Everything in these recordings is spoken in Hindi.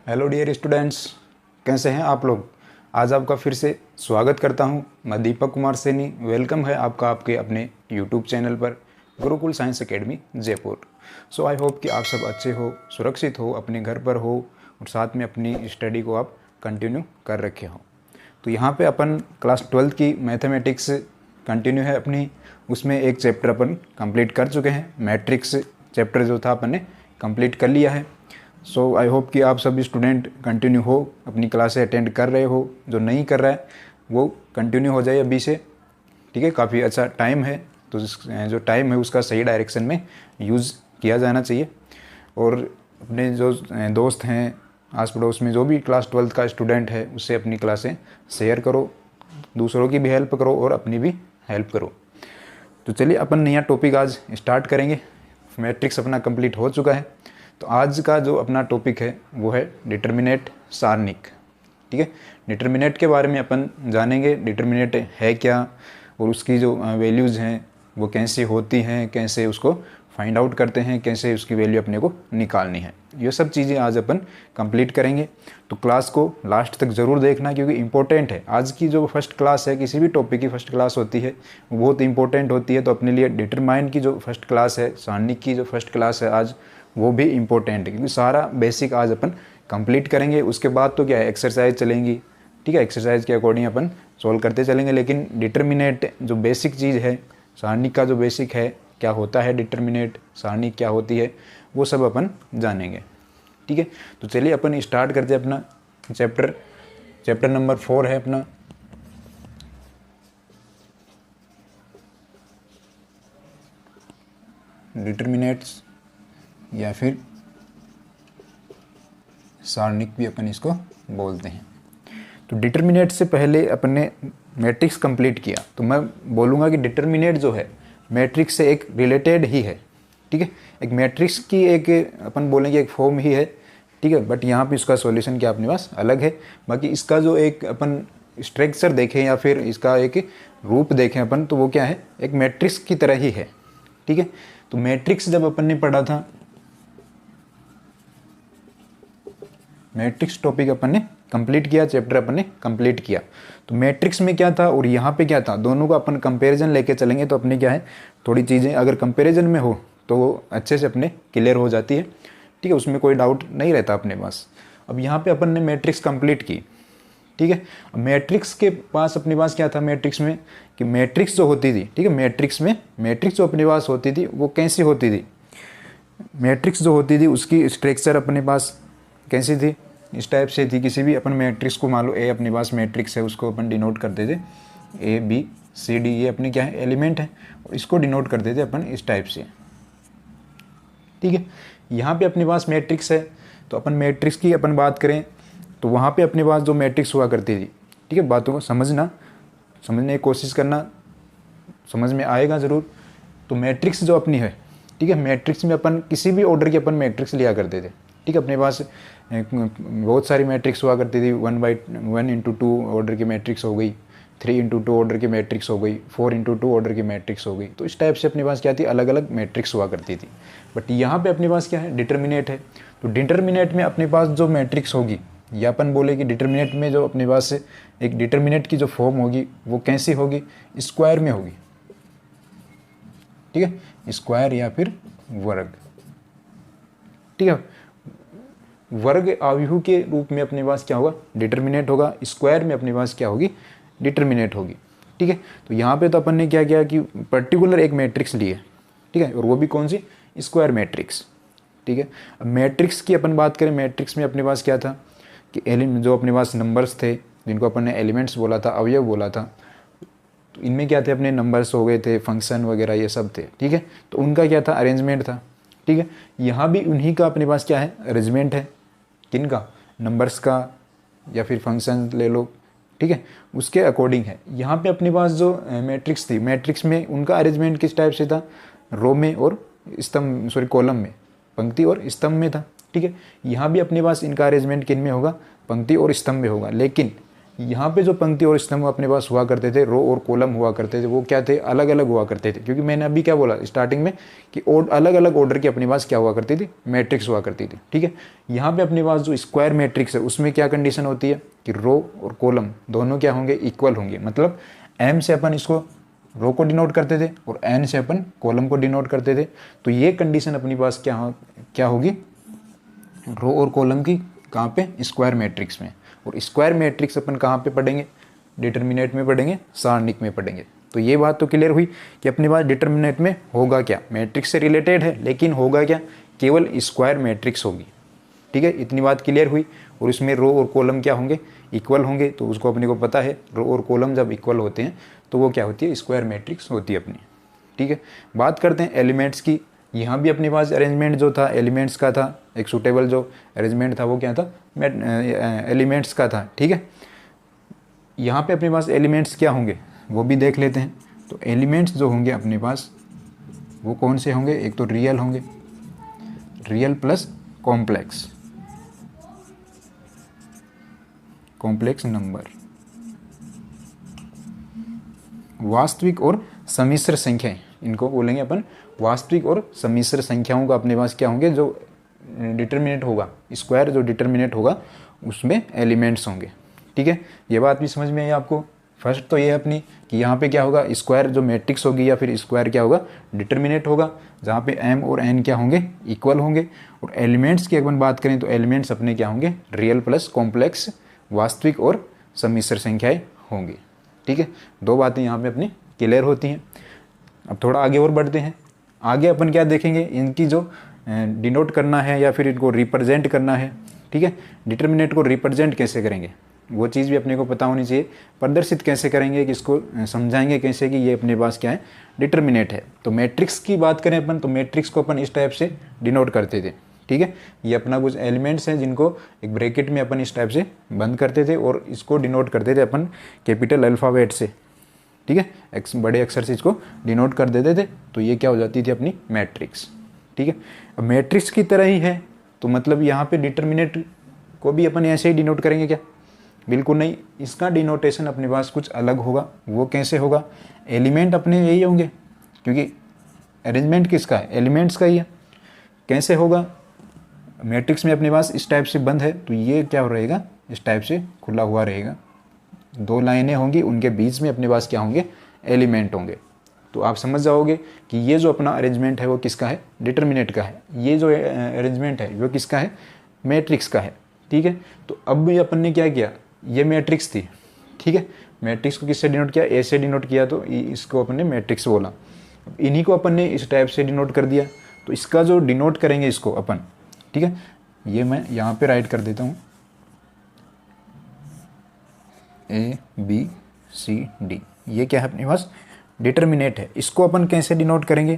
हेलो डियर स्टूडेंट्स, कैसे हैं आप लोग। आज आपका फिर से स्वागत करता हूं। मैं दीपक कुमार सैनी। वेलकम है आपका आपके अपने यूट्यूब चैनल पर Gurukul science academy Jaipur. So I hope कि आप सब अच्छे हो, सुरक्षित हो, अपने घर पर हो और साथ में अपनी स्टडी को आप कंटिन्यू कर रखे हो। तो यहाँ पे अपन क्लास 12 की मैथमेटिक्स कंटिन्यू है अपनी। उसमें एक चैप्टर अपन कंप्लीट कर चुके हैं। मैट्रिक्स चैप्टर जो था अपन ने कंप्लीट कर लिया है। सो आई होप कि आप सभी स्टूडेंट कंटिन्यू हो, अपनी क्लासें अटेंड कर रहे हो। जो नहीं कर रहा है वो कंटिन्यू हो जाए अभी से, ठीक है। काफ़ी अच्छा टाइम है, तो जो टाइम है उसका सही डायरेक्शन में यूज़ किया जाना चाहिए। और अपने जो दोस्त हैं आस पड़ोस में, जो भी क्लास 12 का स्टूडेंट है, उससे अपनी क्लासें शेयर करो, दूसरों की भी हेल्प करो और अपनी भी हेल्प करो। तो चलिए अपन नया टॉपिक आज स्टार्ट करेंगे। मैट्रिक्स अपना कंप्लीट हो चुका है, तो आज का जो अपना टॉपिक है वो है डिटर्मिनेट सारणिक, ठीक है। डिटर्मिनेट के बारे में अपन जानेंगे। डिटर्मिनेट है क्या और उसकी जो वैल्यूज़ हैं वो कैसे होती हैं, कैसे उसको फाइंड आउट करते हैं, कैसे उसकी वैल्यू अपने को निकालनी है, ये सब चीज़ें आज अपन कंप्लीट करेंगे। तो क्लास को लास्ट तक ज़रूर देखना, क्योंकि इम्पोर्टेंट है। आज की जो फर्स्ट क्लास है, किसी भी टॉपिक की फर्स्ट क्लास होती है, वो बहुत इंपॉर्टेंट होती है। तो अपने लिए डिटरमाइन की जो फर्स्ट क्लास है, सारणिक की जो फर्स्ट क्लास है आज, वो भी इम्पोर्टेंट है, क्योंकि सारा बेसिक आज अपन कंप्लीट करेंगे। उसके बाद तो क्या है, एक्सरसाइज चलेंगी, ठीक है। एक्सरसाइज के अकॉर्डिंग अपन सॉल्व करते चलेंगे। लेकिन डिटर्मिनेट जो बेसिक चीज़ है, सारणिक का जो बेसिक है, क्या होता है डिटर्मिनेट, सारणिक क्या होती है, वो सब अपन जानेंगे, ठीक है। तो चलिए अपन स्टार्ट करते हैं अपना चैप्टर नंबर 4 है अपना। डिटर्मिनेट्स या फिर सारणिक भी अपन इसको बोलते हैं। तो डिटर्मिनेट से पहले अपन ने मैट्रिक्स कंप्लीट किया, तो मैं बोलूँगा कि डिटर्मिनेट जो है मैट्रिक्स से एक रिलेटेड ही है, ठीक है। एक मैट्रिक्स की एक अपन बोलेंगे एक फॉर्म ही है, ठीक है। बट यहाँ पे इसका सॉल्यूशन क्या अपने पास अलग है। बाकी इसका जो एक अपन स्ट्रक्चर देखें या फिर इसका एक रूप देखें अपन, तो वो क्या है, एक मैट्रिक्स की तरह ही है, ठीक है। तो मैट्रिक्स जब अपन ने पढ़ा था, मैट्रिक्स टॉपिक अपन ने कंप्लीट किया, चैप्टर अपन ने कंप्लीट किया। तो मैट्रिक्स में क्या था और यहाँ पे क्या था, दोनों का अपन कंपैरिजन लेके चलेंगे। तो अपने क्या है, थोड़ी चीज़ें अगर कंपैरिजन में हो तो वो अच्छे से अपने क्लियर हो जाती है, ठीक है। उसमें कोई डाउट नहीं रहता अपने पास। अब यहाँ पे अपन ने मैट्रिक्स कंप्लीट की, ठीक है। अब मैट्रिक्स के पास अपने पास क्या था मैट्रिक्स में, कि मैट्रिक्स जो होती थी, ठीक है, मैट्रिक्स जो अपने पास होती थी वो कैसी होती थी। मैट्रिक्स जो होती थी उसकी स्ट्रक्चर अपने पास कैसी थी, इस टाइप से थी। किसी भी अपन मैट्रिक्स को, मान लो ए अपने पास मैट्रिक्स है, उसको अपन डिनोट करते थे ए बी सी डी, ये अपने क्या है, एलिमेंट है, और इसको डिनोट करते थे अपन इस टाइप से, ठीक है। यहाँ पे अपने पास मैट्रिक्स है, तो अपन मैट्रिक्स की अपन बात करें तो वहाँ पे अपने पास जो मैट्रिक्स हुआ करती थी, ठीक है। बातों को समझने की कोशिश करना, समझ में आएगा ज़रूर। तो मैट्रिक्स जो अपनी है, ठीक है, मैट्रिक्स में अपन किसी भी ऑर्डर की अपन मैट्रिक्स लिया करते थे, ठीक है। अपने पास बहुत सारी मैट्रिक्स हुआ करती थी। 1/1 ऑर्डर की मैट्रिक्स हो गई, 3/2 ऑर्डर की मैट्रिक्स हो गई, 4/2 ऑर्डर की मैट्रिक्स हो गई। तो इस टाइप से अपने पास क्या थी, अलग अलग मैट्रिक्स हुआ करती थी। बट यहाँ पे अपने पास क्या है, डिटर्मिनेट है। तो डिटर्मिनेट में अपने पास जो मैट्रिक्स होगी, या अपन बोले कि डिटर्मिनेट में जो अपने पास एक डिटर्मिनेट की जो फॉर्म होगी वो कैसी होगी, स्क्वायर में होगी, ठीक है, स्क्वायर या फिर वर्ग, ठीक है। वर्ग आव्यूह के रूप में अपने पास क्या होगा, डिटर्मिनेट होगा। स्क्वायर में अपने पास क्या होगी, डिटर्मिनेट होगी, ठीक है। तो यहाँ पे तो अपन ने क्या किया कि पर्टिकुलर एक मैट्रिक्स लिए, ठीक है, और वो भी कौन सी, स्क्वायर मैट्रिक्स, ठीक है। अब मैट्रिक्स की अपन बात करें, मैट्रिक्स में अपने पास क्या था कि जो अपने पास नंबर्स थे, जिनको अपन ने एलिमेंट्स बोला था, अवयव बोला था, तो इनमें क्या थे, अपने नंबर्स हो गए थे, फंक्शन वगैरह ये सब थे, ठीक है। तो उनका क्या था, अरेंजमेंट था, ठीक है। यहाँ भी उन्हीं का अपने पास क्या है, अरेंजमेंट है। किनका, नंबर्स का या फिर फंक्शन ले लो, ठीक है, उसके अकॉर्डिंग है। यहाँ पे अपने पास जो मैट्रिक्स थी, मैट्रिक्स में उनका अरेंजमेंट किस टाइप से था, रो में और स्तंभ, सॉरी कॉलम में, पंक्ति और स्तंभ में था, ठीक है। यहाँ भी अपने पास इनका अरेंजमेंट किन में होगा, पंक्ति और स्तंभ में होगा। लेकिन यहाँ पे जो पंक्ति और स्तंभ अपने पास हुआ करते थे, रो और कॉलम हुआ करते थे, वो क्या थे, अलग अलग हुआ करते थे। क्योंकि मैंने अभी क्या बोला स्टार्टिंग में कि अलग अलग ऑर्डर की अपने पास क्या हुआ करती थी, मैट्रिक्स हुआ करती थी। ठीक है, यहाँ पे अपने पास जो स्क्वायर मैट्रिक्स है उसमें क्या कंडीशन होती है कि रो और कॉलम दोनों क्या होंगे, इक्वल होंगे। मतलब एम से अपन इसको रो को डिनोट करते थे और एन से अपन कॉलम को डिनोट करते थे। तो ये कंडीशन अपनी पास क्या होगी, रो और कॉलम की, कहाँ पे, स्क्वायर मैट्रिक्स में। और स्क्वायर मैट्रिक्स अपन कहाँ पे पढ़ेंगे, डिटर्मिनेंट में पढ़ेंगे, सारणिक में पढ़ेंगे। तो ये बात तो क्लियर हुई कि अपने पास डिटर्मिनेंट में होगा क्या, मैट्रिक्स से रिलेटेड है, लेकिन होगा क्या, केवल स्क्वायर मैट्रिक्स होगी। ठीक है, इतनी बात क्लियर हुई। और इसमें रो और कॉलम क्या होंगे, इक्वल होंगे। तो उसको अपने को पता है, रो और कॉलम जब इक्वल होते हैं तो वो क्या होती है, स्क्वायर मैट्रिक्स होती है अपनी। ठीक है, बात करते हैं एलिमेंट्स की। यहाँ भी अपने पास अरेंजमेंट जो था एलिमेंट्स का था, एक सूटेबल जो अरेंजमेंट था वो क्या था, एलिमेंट्स का था। ठीक है, यहाँ पे अपने पास एलिमेंट्स क्या होंगे वो भी देख लेते हैं। तो एलिमेंट्स जो होंगे अपने पास वो कौन से होंगे, एक तो रियल होंगे, real plus complex, complex number, वास्तविक और सम्मिश्र संख्याएं, इनको बोलेंगे अपन वास्तविक और सम्मिश्र संख्याओं का अपने पास क्या होंगे, जो डिटर्मिनेंट होगा, स्क्वायर जो डिटर्मिनेंट होगा उसमें एलिमेंट्स होंगे। ठीक है, ये बात भी समझ में आई आपको। फर्स्ट तो ये है अपनी कि यहाँ पे क्या होगा, स्क्वायर जो मैट्रिक्स होगी या फिर स्क्वायर क्या होगा, डिटर्मिनेंट होगा, जहाँ पे एम और एन क्या होंगे, इक्वल होंगे। और एलिमेंट्स की अगर बात करें तो एलिमेंट्स अपने क्या होंगे, रियल प्लस कॉम्प्लेक्स, वास्तविक और सम्मिश्र संख्याएं होंगी। ठीक है, दो बातें यहाँ पे अपनी क्लियर होती हैं। अब थोड़ा आगे और बढ़ते हैं। आगे अपन क्या देखेंगे, इनकी जो डिनोट करना है या फिर इनको रिप्रेजेंट करना है। ठीक है, डिटर्मिनेंट को रिप्रेजेंट कैसे करेंगे वो चीज़ भी अपने को पता होनी चाहिए। प्रदर्शित कैसे करेंगे, कि इसको समझाएंगे कैसे कि ये अपने पास क्या है, डिटर्मिनेंट है। तो मैट्रिक्स की बात करें अपन, तो मैट्रिक्स को अपन इस टाइप से डिनोट करते थे। ठीक है, ये अपना कुछ एलिमेंट्स हैं जिनको एक ब्रैकेट में अपन इस टाइप से बंद करते थे और इसको डिनोट करते थे अपन कैपिटल अल्फ़ाबेट से। ठीक है, बड़े अक्षर से इसको डिनोट कर देते थे, तो ये क्या हो जाती थी अपनी मैट्रिक्स। ठीक है, अब मैट्रिक्स की तरह ही है, तो मतलब यहाँ पे डिटर्मिनेंट को भी अपन ऐसे ही डिनोट करेंगे क्या, बिल्कुल नहीं। इसका डिनोटेशन अपने पास कुछ अलग होगा। वो कैसे होगा, एलिमेंट अपने यही होंगे, क्योंकि अरेंजमेंट किसका है, एलिमेंट्स का ही है। कैसे होगा, मैट्रिक्स में अपने पास इस टाइप से बंद है, तो ये क्या रहेगा, इस टाइप से खुला हुआ रहेगा। दो लाइनें होंगी, उनके बीच में अपने पास क्या होंगे, एलिमेंट होंगे। तो आप समझ जाओगे कि ये जो अपना अरेंजमेंट है वो किसका है, डिटर्मिनेंट का है। ये जो अरेंजमेंट है वो किसका है, मैट्रिक्स का है। ठीक है, तो अब भी अपन ने क्या किया, ये मैट्रिक्स थी। ठीक है, मैट्रिक्स को किससे डिनोट किया, ए से डिनोट किया, तो इसको अपन ने मैट्रिक्स बोला। इन्हीं को अपन ने इस टाइप से डिनोट कर दिया। तो इसका जो डिनोट करेंगे इसको अपन, ठीक है, ये मैं यहाँ पे राइट कर देता हूँ, ए बी सी डी, ये क्या है अपने पास, डिटर्मिनेंट है। इसको अपन कैसे डिनोट करेंगे,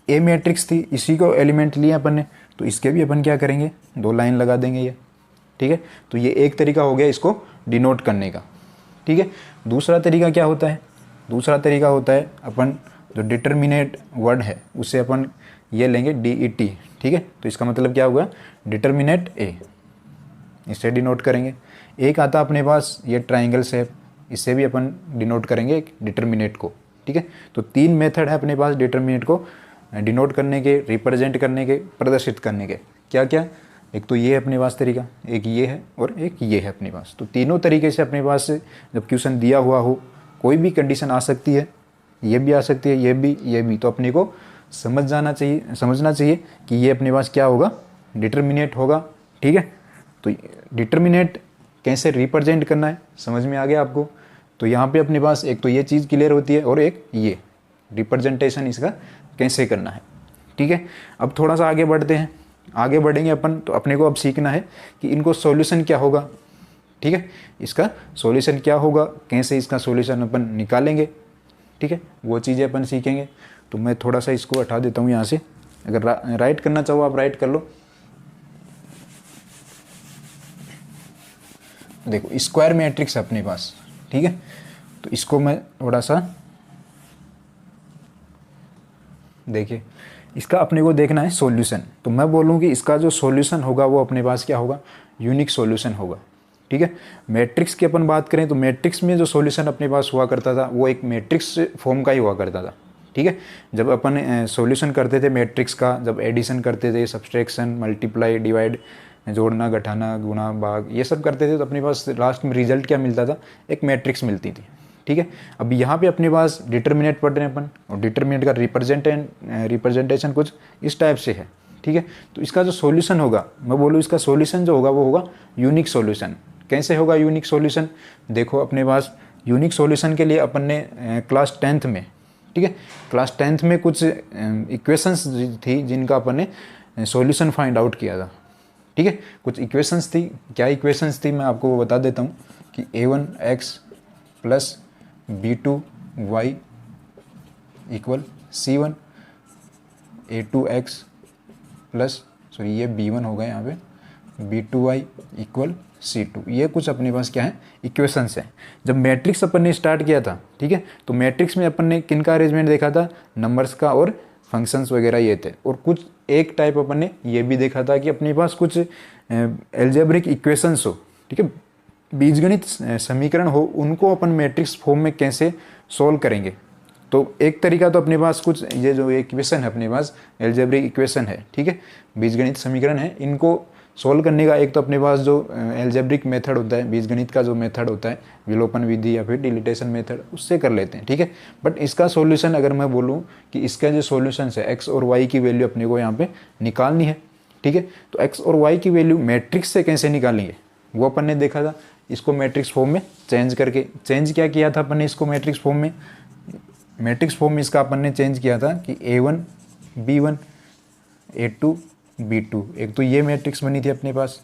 ए मैट्रिक्स थी, इसी को एलिमेंट लिया अपन ने, तो इसके भी अपन क्या करेंगे, दो लाइन लगा देंगे ये। ठीक है, तो ये एक तरीका हो गया इसको डिनोट करने का। ठीक है, दूसरा तरीका क्या होता है, दूसरा तरीका होता है अपन जो डिटर्मिनेंट वर्ड है उसे अपन ये लेंगे डी ई टी। ठीक है, तो इसका मतलब क्या हुआ, डिटर्मिनेंट ए, इससे डिनोट करेंगे। एक आता अपने पास ये ट्राइंगल शेप, इससे भी अपन डिनोट करेंगे डिटर्मिनेंट को। ठीक है, तो तीन मेथड है अपने पास डिटर्मिनेंट को डिनोट करने के, रिप्रेजेंट करने के, प्रदर्शित करने के। क्या क्या, एक तो ये है अपने पास तरीका, एक ये है और एक ये है अपने पास। तो तीनों तरीके से अपने पास जब क्वेश्चन दिया हुआ हो, कोई भी कंडीशन आ सकती है, ये भी आ सकती है, ये भी, तो अपने को समझना चाहिए कि ये अपने पास क्या होगा, डिटर्मिनेंट होगा। ठीक है, तो डिटर्मिनेंट कैसे रिप्रेजेंट करना है समझ में आ गया आपको। तो यहाँ पे अपने पास एक तो ये चीज़ क्लियर होती है और एक ये रिप्रेजेंटेशन इसका कैसे करना है। ठीक है, अब थोड़ा सा आगे बढ़ते हैं। आगे बढ़ेंगे अपन, तो अपने को अब सीखना है कि इनको सॉल्यूशन क्या होगा। ठीक है, इसका सॉल्यूशन क्या होगा, कैसे इसका सॉल्यूशन अपन निकालेंगे। ठीक है, वो चीज़ें अपन सीखेंगे। तो मैं थोड़ा सा इसको हटा देता हूँ यहाँ से, अगर राइट करना चाहो आप राइट कर लो। देखो स्क्वायर मैट्रिक्स अपने पास, ठीक है, तो इसको मैं थोड़ा सा देखिए, इसका अपने को देखना है सॉल्यूशन। तो मैं बोलूँ कि इसका जो सॉल्यूशन होगा वो अपने पास क्या होगा, यूनिक सॉल्यूशन होगा। ठीक ठीक है। मैट्रिक्स की अपन बात करें तो मैट्रिक्स में जो सॉल्यूशन अपने पास हुआ करता था वो एक मैट्रिक्स फॉर्म का ही हुआ करता था, ठीक है। जब अपन सॉल्यूशन करते थे मैट्रिक्स का, जब एडिशन करते थे, सब्सट्रैक्शन, मल्टीप्लाई, डिवाइड, जोड़ना, घटाना, गुणा, भाग, ये सब करते थे तो अपने पास लास्ट में रिजल्ट क्या मिलता था, एक मैट्रिक्स मिलती थी, ठीक है। अब यहाँ पे अपने पास डिटर्मिनेंट पढ़ रहे हैं अपन, और डिटर्मिनेंट का रिप्रेजेंटेशन कुछ इस टाइप से है, ठीक है। तो इसका जो सॉल्यूशन होगा, मैं बोलूँ इसका सॉल्यूशन जो होगा वो होगा यूनिक सॉल्यूशन। कैसे होगा यूनिक सॉल्यूशन? देखो अपने पास यूनिक सॉल्यूशन के लिए अपन ने क्लास 10th में, ठीक है, क्लास 10th में कुछ इक्वेशंस थी जिनका अपन ने सॉल्यूशन फाइंड आउट किया था, ठीक है। कुछ इक्वेशंस थी, क्या इक्वेशंस थी मैं आपको वो बता देता हूँ कि a1x plus b2y equal c1, a2x plus, sorry ये b1 हो गए यहाँ पे, b2y इक्वल c2, ये कुछ अपने पास क्या है, इक्वेशंस है। जब मैट्रिक्स अपन ने स्टार्ट किया था, ठीक है, तो मैट्रिक्स में अपन ने किन का अरेंजमेंट देखा था, नंबर्स का और फंक्शंस वगैरह ये थे। और कुछ एक टाइप अपन ने ये भी देखा था कि अपने पास कुछ एल्जेब्रिक इक्वेशंस हो, ठीक है, बीजगणित समीकरण हो, उनको अपन मैट्रिक्स फॉर्म में कैसे सोल्व करेंगे। तो एक तरीका तो अपने पास कुछ ये जो इक्वेशन है अपने पास एल्जेब्रिक इक्वेशन है, ठीक है, बीजगणित समीकरण है, इनको सोल्व करने का एक तो अपने पास जो एल्जेब्रिक मेथड होता है, बीजगणित का जो मेथड होता है, विलोपन विधि या फिर डिलीटेशन मेथड, उससे कर लेते हैं, ठीक है। बट इसका सॉल्यूशन अगर मैं बोलूँ कि इसका जो सॉल्यूशन है एक्स और वाई की वैल्यू अपने को यहाँ पे निकालनी है, ठीक है। तो एक्स और वाई की वैल्यू मैट्रिक्स से कैसे निकालेंगे वो अपन ने देखा था, इसको मैट्रिक्स फॉर्म में चेंज करके। चेंज क्या किया था अपन ने इसको मैट्रिक्स फॉर्म में, मैट्रिक्स फॉर्म में इसका अपन ने चेंज किया था कि a1 b1 a2 b2, एक तो ये मैट्रिक्स बनी थी अपने पास,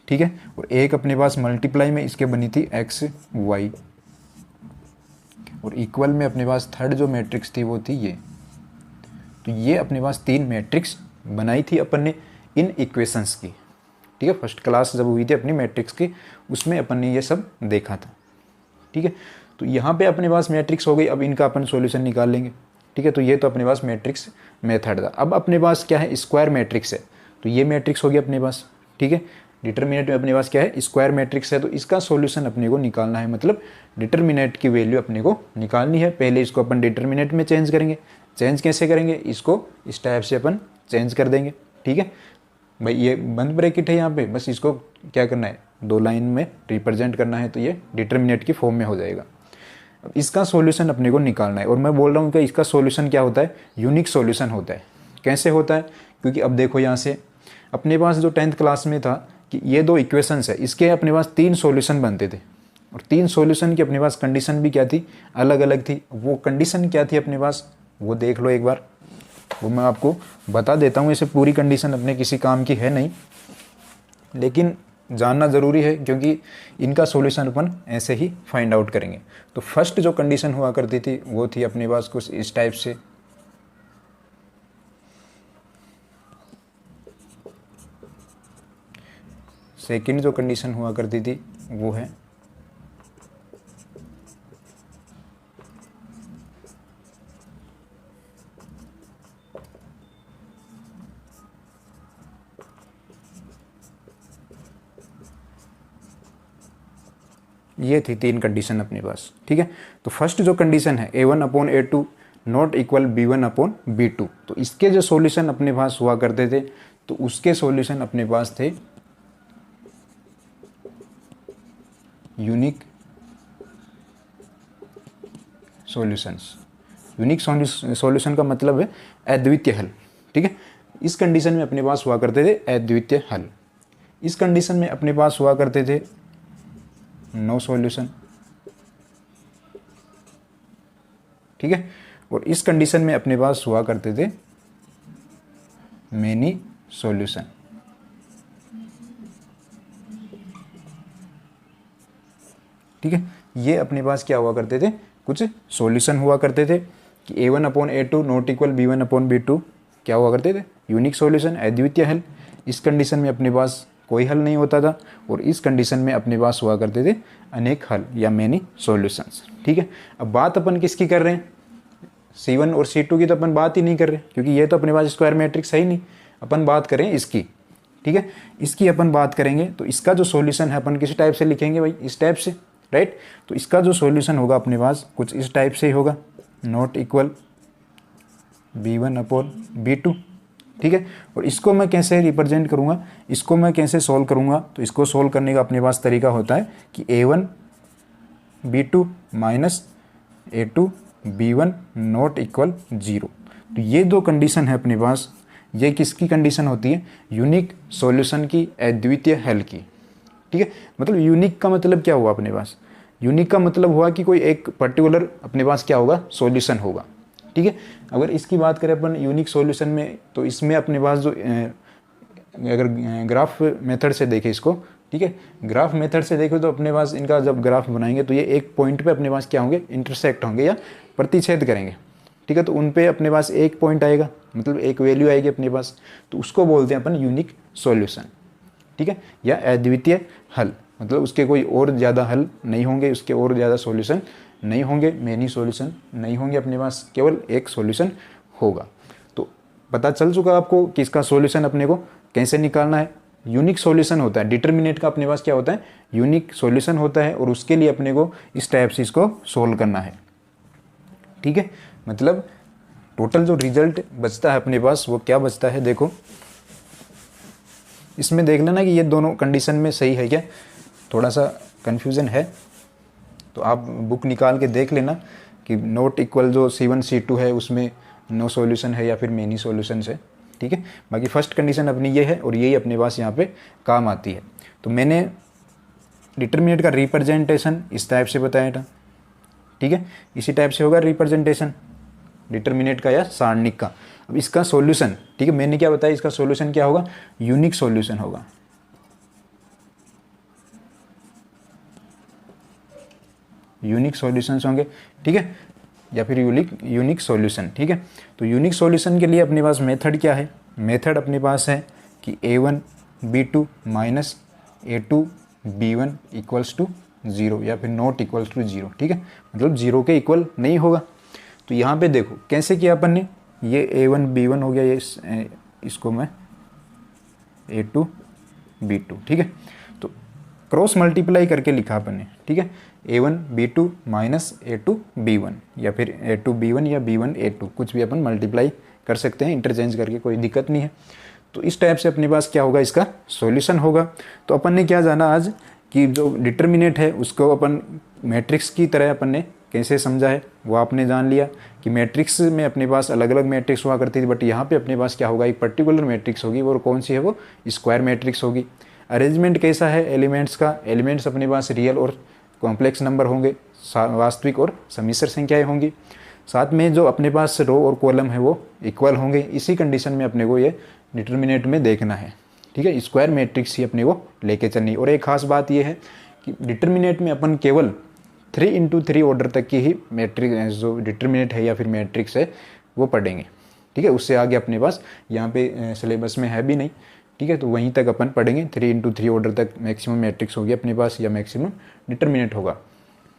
ठीक है, और एक अपने पास मल्टीप्लाई में इसके बनी थी x y, और इक्वल में अपने पास थर्ड जो मैट्रिक्स थी वो थी ये। तो ये अपने पास 3 मैट्रिक्स बनाई थी अपन ने इन इक्वेशंस की, ठीक है। फर्स्ट क्लास जब हुई थी अपनी मैट्रिक्स की, उसमें अपन ने ये सब देखा था, ठीक है। तो यहाँ पे अपने पास मैट्रिक्स हो गई, अब इनका अपन सॉल्यूशन निकाल लेंगे, ठीक है। तो ये तो अपने पास मैट्रिक्स मेथड था। अब अपने पास क्या है, स्क्वायर मैट्रिक्स है, तो ये मैट्रिक्स हो गया अपने पास, ठीक है। डिटर्मिनेंट में अपने पास क्या है, स्क्वायर मैट्रिक्स है, तो इसका सॉल्यूशन अपने को निकालना है, मतलब डिटर्मिनेंट की वैल्यू अपने को निकालनी है। पहले इसको अपन डिटर्मिनेंट में चेंज करेंगे। चेंज कैसे करेंगे, इसको इस टाइप से अपन चेंज कर देंगे, ठीक है भाई। ये बंद ब्रैकेट है यहाँ पे, बस इसको क्या करना है, 2 लाइन में रिप्रेजेंट करना है, तो ये डिटर्मिनेंट की फॉर्म में हो जाएगा। इसका सॉल्यूशन अपने को निकालना है, और मैं बोल रहा हूँ कि इसका सॉल्यूशन क्या होता है, यूनिक सॉल्यूशन होता है। कैसे होता है, क्योंकि अब देखो यहाँ से अपने पास जो 10th क्लास में था कि ये 2 इक्वेशंस है, इसके अपने पास 3 सॉल्यूशन बनते थे, और 3 सॉल्यूशन की अपने पास कंडीशन भी क्या थी, अलग अलग थी। वो कंडीशन क्या थी अपने पास, वो देख लो एक बार, वो मैं आपको बता देता हूँ। ऐसे पूरी कंडीशन अपने किसी काम की है नहीं, लेकिन जानना ज़रूरी है, क्योंकि इनका सॉल्यूशन अपन ऐसे ही फाइंड आउट करेंगे। तो फर्स्ट जो कंडीशन हुआ करती थी वो थी अपने पास कुछ इस टाइप से, सेकंड जो कंडीशन हुआ करती थी वो है ये थी 3 कंडीशन अपने पास, ठीक है। तो फर्स्ट जो कंडीशन है a1/a2 नॉट इक्वल b1/b2, तो इसके जो सॉल्यूशन अपने पास हुआ करते थे, तो उसके सॉल्यूशन अपने पास थे यूनिक सॉल्यूशंस। यूनिक सॉल्यूशन का मतलब है अद्वितीय हल, ठीक है। इस कंडीशन में अपने पास हुआ करते थे अद्वितीय हल। इस कंडीशन में अपने पास हुआ करते थे नो सॉल्यूशन, ठीक है। और इस कंडीशन में अपने पास हुआ करते थे मेनी सॉल्यूशन, ठीक है। ये अपने पास क्या हुआ करते थे, कुछ सॉल्यूशन हुआ करते थे कि a1/a2 नॉट इक्वल b1/b2 क्या हुआ करते थे, यूनिक सॉल्यूशन, अद्वितीय हल। इस कंडीशन में अपने पास कोई हल नहीं होता था, और इस कंडीशन में अपने पास हुआ करते थे अनेक हल या मेनी सॉल्यूशंस, ठीक है। अब बात अपन किसकी कर रहे हैं, C1 और C2 की तो अपन बात ही नहीं कर रहे, क्योंकि ये तो अपने पास स्क्वायर मैट्रिक्स है ही नहीं। अपन बात करें इसकी, ठीक है। इसकी अपन बात करेंगे तो इसका जो सॉल्यूशन है अपन किस टाइप से लिखेंगे भाई, इस टाइप से, राइट। तो इसका जो सॉल्यूशन होगा अपने पास कुछ इस टाइप से ही होगा, not equal b1 upon b2, ठीक है। और इसको मैं कैसे रिप्रेजेंट करूँगा, इसको मैं कैसे सोल्व करूँगा, तो इसको सोल्व करने का अपने पास तरीका होता है कि a1 b2 minus a2 b1 not equal 0। तो ये दो कंडीशन है अपने पास, ये किसकी कंडीशन होती है, यूनिक सॉल्यूशन की, अद्वितीय हल की, ठीक है। मतलब यूनिक का मतलब क्या हुआ अपने पास, यूनिक का मतलब हुआ कि कोई एक पर्टिकुलर अपने पास क्या होगा, सॉल्यूशन होगा, ठीक है। अगर इसकी बात करें अपन यूनिक सॉल्यूशन में, तो इसमें अपने पास जो अगर ग्राफ मेथड से देखें इसको, ठीक है, ग्राफ मेथड से देखें तो अपने पास इनका जब ग्राफ बनाएंगे तो ये एक पॉइंट पे अपने पास क्या होंगे, इंटरसेक्ट होंगे या प्रतिच्छेद करेंगे, ठीक है। तो उन पे अपने पास एक पॉइंट आएगा, मतलब एक वैल्यू आएगी अपने पास, तो उसको बोलते हैं अपन यूनिक सॉल्यूशन, ठीक है, या अद्वितीय हल। मतलब उसके कोई और ज़्यादा हल नहीं होंगे, उसके और ज़्यादा सॉल्यूशन नहीं होंगे, मेनी सॉल्यूशन नहीं होंगे, अपने पास केवल एक सॉल्यूशन होगा। तो पता चल चुका आपको कि इसका सॉल्यूशन अपने को कैसे निकालना है। यूनिक सॉल्यूशन होता है, डिटर्मिनेंट का अपने पास क्या होता है, यूनिक सॉल्यूशन होता है, और उसके लिए अपने को इस टाइप से इसको सोल्व करना है, ठीक है। मतलब टोटल जो रिजल्ट बचता है अपने पास वो क्या बचता है, देखो इसमें देख लेना कि ये दोनों कंडीशन में सही है क्या, थोड़ा सा कन्फ्यूज़न है तो आप बुक निकाल के देख लेना कि नॉट इक्वल जो C1 C2 है उसमें नो सॉल्यूशन है या फिर मेनी सॉल्यूशन है, ठीक है। बाकी फर्स्ट कंडीशन अपनी ये है और यही अपने पास यहाँ पे काम आती है। तो मैंने डिटर्मिनेंट का रिप्रेजेंटेशन इस टाइप से बताया था, ठीक है, इसी टाइप से होगा रिप्रेजेंटेशन डिटर्मिनेंट का या सारणिक का। अब इसका सॉल्यूशन, ठीक है, मैंने क्या बताया, इसका सॉल्यूशन क्या होगा, यूनिक सॉल्यूशन होगा, यूनिक सॉल्यूशंस होंगे, ठीक है, या फिर यूनिक सॉल्यूशन, ठीक है। तो यूनिक सॉल्यूशन के लिए अपने पास मेथड क्या है, मेथड अपने पास है कि a1 b2 minus a2 b1 equals to 0 या फिर नॉट इक्वल्स टू 0, ठीक है, मतलब 0 के इक्वल नहीं होगा। तो यहाँ पे देखो कैसे किया अपन ने, ये a1 b1 हो गया, ये इसको मैं a2 b2, ठीक है। तो क्रॉस मल्टीप्लाई करके लिखा अपन ने, ठीक है, a1 b2 minus a2 b1 या फिर a2 b1 या b1 a2, कुछ भी अपन मल्टीप्लाई कर सकते हैं इंटरचेंज करके, कोई दिक्कत नहीं है। तो इस टाइप से अपने पास क्या होगा, इसका सॉल्यूशन होगा। तो अपन ने क्या जाना आज कि जो डिटर्मिनेंट है उसको अपन मैट्रिक्स की तरह अपन ने कैसे समझा है वो आपने जान लिया कि मैट्रिक्स में अपने पास अलग अलग मैट्रिक्स हुआ करती थी, बट यहाँ पे अपने पास क्या होगा, एक पर्टिकुलर मैट्रिक्स होगी, और कौन सी है वो, स्क्वायर मैट्रिक्स होगी। अरेंजमेंट कैसा है एलिमेंट्स का, एलिमेंट्स अपने पास रियल और कॉम्प्लेक्स नंबर होंगे, वास्तविक और सम्मिश्र संख्याएं होंगी। साथ में जो अपने पास रो और कॉलम है वो इक्वल होंगे। इसी कंडीशन में अपने को ये डिटर्मिनेंट में देखना है, ठीक है, स्क्वायर मैट्रिक्स ही अपने को लेके चलनी। और एक खास बात ये है कि डिटर्मिनेंट में अपन केवल 3x3 ऑर्डर तक की ही मैट्रिक्स जो डिटर्मिनेंट है या फिर मैट्रिक्स है वो पढ़ेंगे, ठीक है। उससे आगे अपने पास यहाँ पे सिलेबस में है भी नहीं, ठीक है। तो वहीं तक अपन पढ़ेंगे, 3x3 ऑर्डर तक मैक्सिमम मैट्रिक्स होगी अपने पास या मैक्सिमम डिटर्मिनेंट होगा,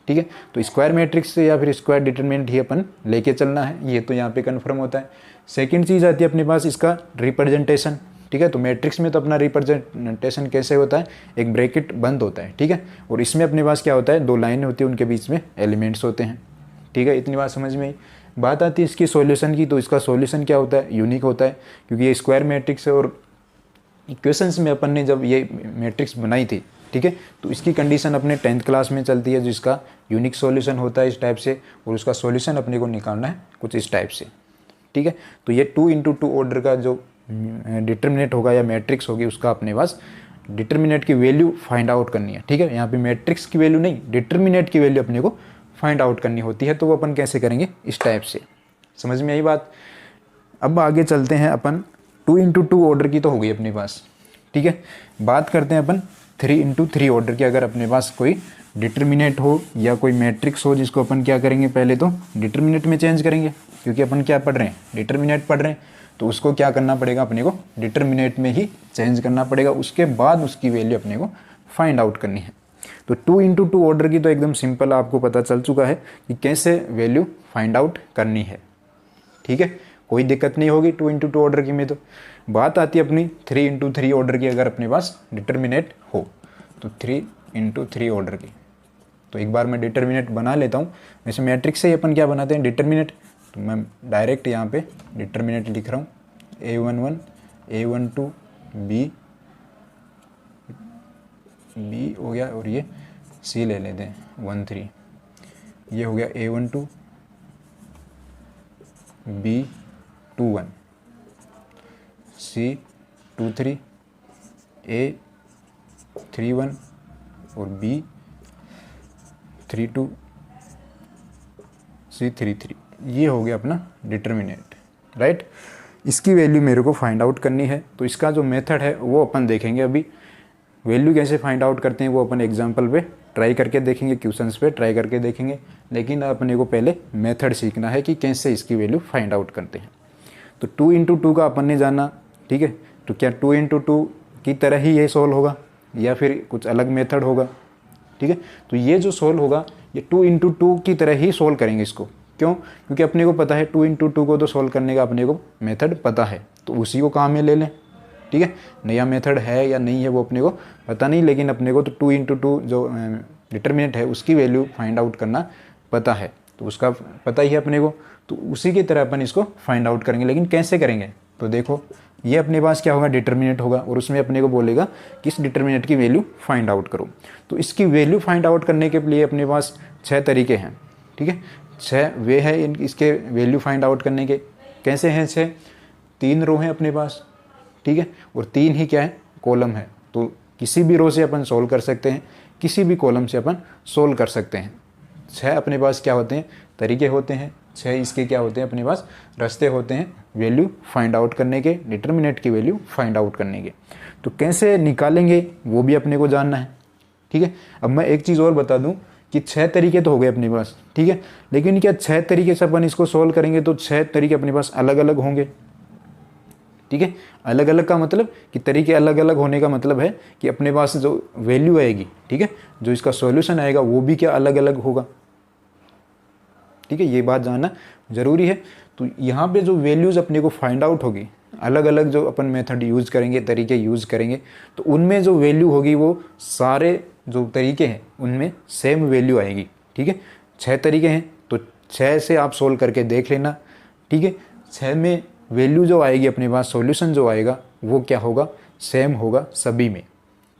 ठीक है। तो स्क्वायर मैट्रिक्स या फिर स्क्वायर डिटर्मिनेंट ही अपन लेके चलना है, ये तो यहाँ पे कन्फर्म होता है। सेकेंड चीज़ आती है अपने पास इसका रिप्रेजेंटेशन, ठीक है। तो मैट्रिक्स में तो अपना रिप्रेजेंटेशन कैसे होता है, एक ब्रैकेट बंद होता है, ठीक है, और इसमें अपने पास क्या होता है, दो लाइनें होती है, उनके बीच में एलिमेंट्स होते हैं, ठीक है। इतनी बात समझ में आई। बात आती है इसकी सॉल्यूशन की, तो इसका सॉल्यूशन क्या होता है, यूनिक होता है, क्योंकि ये स्क्वायर मैट्रिक्स है और इक्वेशंस में अपन ने जब ये मैट्रिक्स बनाई थी, ठीक है, तो इसकी कंडीशन अपने 10th क्लास में चलती है, जिसका यूनिक सॉल्यूशन होता है इस टाइप से, और उसका सॉल्यूशन अपने को निकालना है कुछ इस टाइप से, ठीक है। तो ये 2x2 ऑर्डर का जो डिटर्मिनेंट होगा या मैट्रिक्स होगी, उसका अपने पास डिटर्मिनेंट की वैल्यू फाइंड आउट करनी है, ठीक है। यहाँ पे मैट्रिक्स की वैल्यू नहीं, डिटर्मिनेंट की वैल्यू अपने को फाइंड आउट करनी होती है। तो वो अपन कैसे करेंगे, इस टाइप से। समझ में आई बात। अब आगे चलते हैं अपन, 2x2 ऑर्डर की तो हो गई अपने पास, ठीक है। बात करते हैं अपन 3x3 ऑर्डर की। अगर अपने पास कोई डिटर्मिनेंट हो या कोई मैट्रिक्स हो, जिसको अपन क्या करेंगे, पहले तो डिटर्मिनेंट में चेंज करेंगे, क्योंकि अपन क्या पढ़ रहे हैं, डिटर्मिनेंट पढ़ रहे हैं, तो उसको क्या करना पड़ेगा, अपने को डिटर्मिनेंट में ही चेंज करना पड़ेगा। उसके बाद उसकी वैल्यू अपने को फाइंड आउट करनी है। तो 2x2 ऑर्डर की तो एकदम सिंपल आपको पता चल चुका है कि कैसे वैल्यू फाइंड आउट करनी है, ठीक है। कोई दिक्कत नहीं होगी 2x2 ऑर्डर की में। तो बात आती है अपनी 3x3 ऑर्डर की, अगर अपने पास डिटर्मिनेट हो तो 3x3 ऑर्डर की। तो एक बार मैं डिटर्मिनेट बना लेता हूँ। वैसे मैट्रिक्स से ही अपन क्या बनाते हैं डिटर्मिनेट, तो मैं डायरेक्ट यहाँ पे डिटर्मिनेट लिख रहा हूँ A11 A12 B हो गया, और ये C ले लेते हैं 1 3, ये हो गया A12 B21 C23 A31 और B32 C33। ये हो गया अपना डिटर्मिनेट, राइट। इसकी वैल्यू मेरे को फाइंड आउट करनी है, तो इसका जो मेथड है वो अपन देखेंगे अभी। वैल्यू कैसे फाइंड आउट करते हैं वो अपन एग्जांपल पे ट्राई करके देखेंगे, क्वेश्चंस पे ट्राई करके देखेंगे, लेकिन अपने को पहले मेथड सीखना है कि कैसे इसकी वैल्यू फाइंड आउट करते हैं। तो 2x2 का अपन ने जाना, ठीक है। तो क्या 2x2 की तरह ही ये सोल्व होगा या फिर कुछ अलग मेथड होगा, ठीक है। तो ये जो सोल्व होगा ये 2x2 की तरह ही सोल्व करेंगे इसको। क्यों? क्योंकि अपने को पता है 2x2 को तो सोल्व करने का अपने को मेथड पता है, तो उसी को काम में ले लें, ठीक है। नया मेथड है या नहीं है वो अपने को पता नहीं, लेकिन अपने को तो 2x2 जो डिटर्मिनेंट है उसकी वैल्यू फाइंड आउट करना पता है, तो उसका पता ही है अपने को, तो उसी की तरह अपन इसको फाइंड आउट करेंगे। लेकिन कैसे करेंगे? तो देखो ये अपने पास क्या होगा डिटर्मिनेंट होगा, और उसमें अपने को बोलेगा कि इस डिटर्मिनेंट की वैल्यू फाइंड आउट करो। तो इसकी वैल्यू फाइंड आउट करने के लिए अपने पास 6 तरीके हैं, ठीक है। 6 वे है इसके वैल्यू फाइंड आउट करने के। कैसे हैं 6? 3 रो हैं अपने पास, ठीक है, और 3 ही क्या है कॉलम है। तो किसी भी रो से अपन सोल्व कर सकते हैं, किसी भी कॉलम से अपन सोल्व कर सकते हैं। 6 अपने पास क्या होते हैं तरीके होते हैं, 6 इसके क्या होते हैं अपने पास रास्ते होते हैं वैल्यू फाइंड आउट करने के, डिटर्मिनेंट की वैल्यू फाइंड आउट करने के। तो कैसे निकालेंगे वो भी अपने को जानना है, ठीक है। अब मैं एक चीज़ और बता दूं कि 6 तरीके तो हो गए अपने पास, ठीक है, लेकिन क्या 6 तरीके से अपन इसको सोल्व करेंगे तो 6 तरीके अपने पास अलग अलग होंगे, ठीक है। अलग अलग का मतलब कि तरीके अलग अलग होने का मतलब है कि अपने पास जो वैल्यू आएगी, ठीक है, जो इसका सॉल्यूशन आएगा वो भी क्या अलग अलग होगा, ठीक है। ये बात जानना जरूरी है। तो यहाँ पे जो वैल्यूज़ अपने को फाइंड आउट होगी, अलग अलग जो अपन मेथड यूज़ करेंगे, तरीके यूज़ करेंगे, तो उनमें जो वैल्यू होगी वो सारे जो तरीके हैं उनमें सेम वैल्यू आएगी, ठीक है। 6 तरीके हैं तो 6 से आप सोल्व करके देख लेना, ठीक है। 6 में वैल्यू जो आएगी अपने पास, सॉल्यूशन जो आएगा वो क्या होगा सेम होगा सभी में,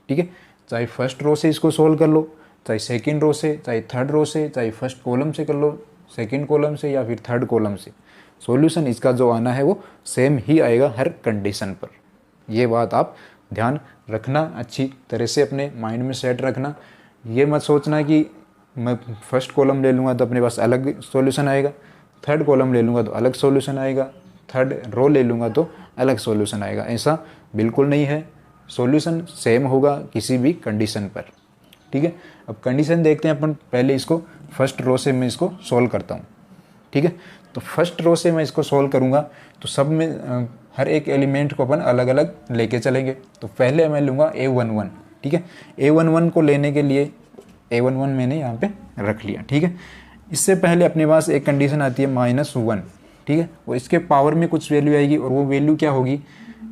ठीक है। चाहे फर्स्ट रो से इसको सोल्व कर लो, चाहे सेकंड रो से, चाहे थर्ड रो से, चाहे फर्स्ट कॉलम से कर लो, सेकंड कॉलम से या फिर थर्ड कॉलम से, सॉल्यूशन इसका जो आना है वो सेम ही आएगा हर कंडीशन पर। ये बात आप ध्यान रखना, अच्छी तरह से अपने माइंड में सेट रखना। ये मत सोचना कि मैं फर्स्ट कॉलम ले लूँगा तो अपने पास अलग सॉल्यूशन आएगा, थर्ड कॉलम ले लूँगा तो अलग सॉल्यूशन आएगा, थर्ड रो ले लूँगा तो अलग सॉल्यूशन आएगा। ऐसा बिल्कुल नहीं है, सॉल्यूशन सेम होगा किसी भी कंडीशन पर, ठीक है। अब कंडीशन देखते हैं अपन, पहले इसको फर्स्ट रो से मैं इसको सॉल्व करता हूँ, ठीक है। तो फर्स्ट रो से मैं इसको सॉल्व करूँगा तो सब में हर एक एलिमेंट को अपन अलग अलग लेके चलेंगे। तो पहले मैं लूँगा A11, ठीक है। A11 को लेने के लिए A11 मैंने यहाँ पे रख लिया, ठीक है। इससे पहले अपने पास एक कंडीशन आती है -1, ठीक है। वो इसके पावर में कुछ वैल्यू आएगी, और वो वैल्यू क्या होगी,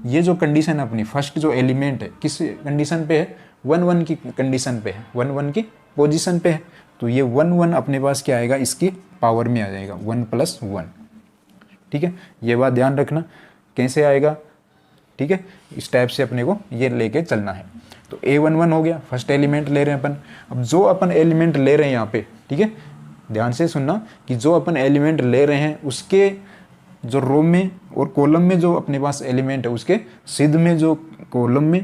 ये जो कंडीशन है अपनी फर्स्ट जो एलिमेंट है किस कंडीशन पे है 1 1 की कंडीशन पे है, 1 1 की पोजीशन पे है। तो ये 1 1 अपने पास क्या आएगा इसकी पावर में आ जाएगा 1 + 1, ठीक है। ये बात ध्यान रखना कैसे आएगा, ठीक है। इस टाइप से अपने को ये लेके चलना है। तो A11 हो गया, फर्स्ट एलिमेंट ले रहे हैं अपन। अब जो अपन एलिमेंट ले रहे हैं यहाँ पे, ठीक है, ध्यान से सुनना कि जो अपन एलिमेंट ले रहे हैं उसके जो रो में और कॉलम में जो अपने पास एलिमेंट है उसके सिद्ध में जो कॉलम